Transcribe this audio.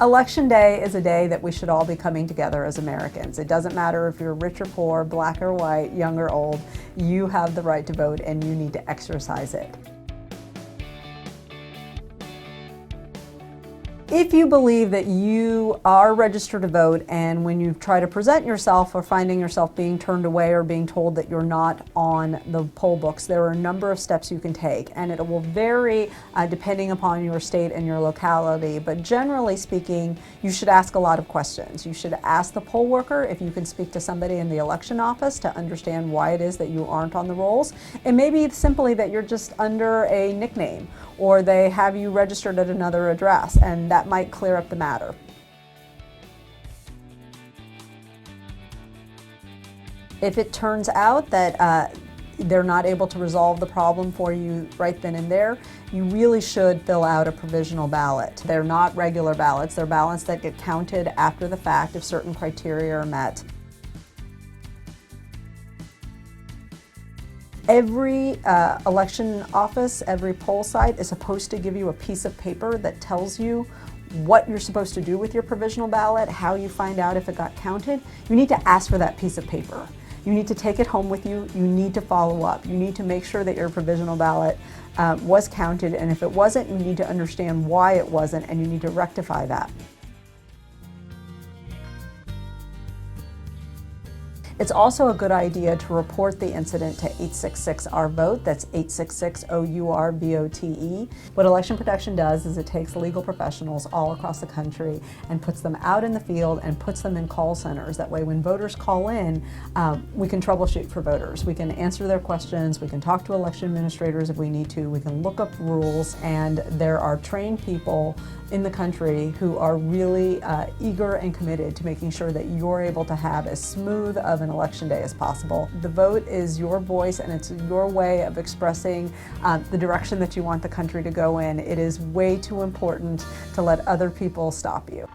Election Day is a day that we should all be coming together as Americans. It doesn't matter if you're rich or poor, black or white, young or old, you have the right to vote and you need to exercise it. If you believe that you are registered to vote and when you try to present yourself or finding yourself being turned away or being told that you're not on the poll books, there are a number of steps you can take, and it will vary depending upon your state and your locality, but generally speaking, you should ask a lot of questions. You should ask the poll worker if you can speak to somebody in the election office to understand why it is that you aren't on the rolls. It may be simply that you're just under a nickname, or they have you registered at another address, and that might clear up the matter. If it turns out that they're not able to resolve the problem for you right then and there, you really should fill out a provisional ballot. They're not regular ballots, they're ballots that get counted after the fact if certain criteria are met. Every election office, every poll site is supposed to give you a piece of paper that tells you what you're supposed to do with your provisional ballot, how you find out if it got counted. You need to ask for that piece of paper. You need to take it home with you. You need to follow up. You need to make sure that your provisional ballot was counted, and if it wasn't, you need to understand why it wasn't, and you need to rectify that. It's also a good idea to report the incident to 866-OUR-VOTE. That's 866-OUR-VOTE. What Election Protection does is it takes legal professionals all across the country and puts them out in the field and puts them in call centers. That way when voters call in, we can troubleshoot for voters. We can answer their questions, we can talk to election administrators if we need to, we can look up rules, and there are trained people in the country who are really eager and committed to making sure that you're able to have as smooth of an election day as possible. The vote is your voice and it's your way of expressing the direction that you want the country to go in. It is way too important to let other people stop you.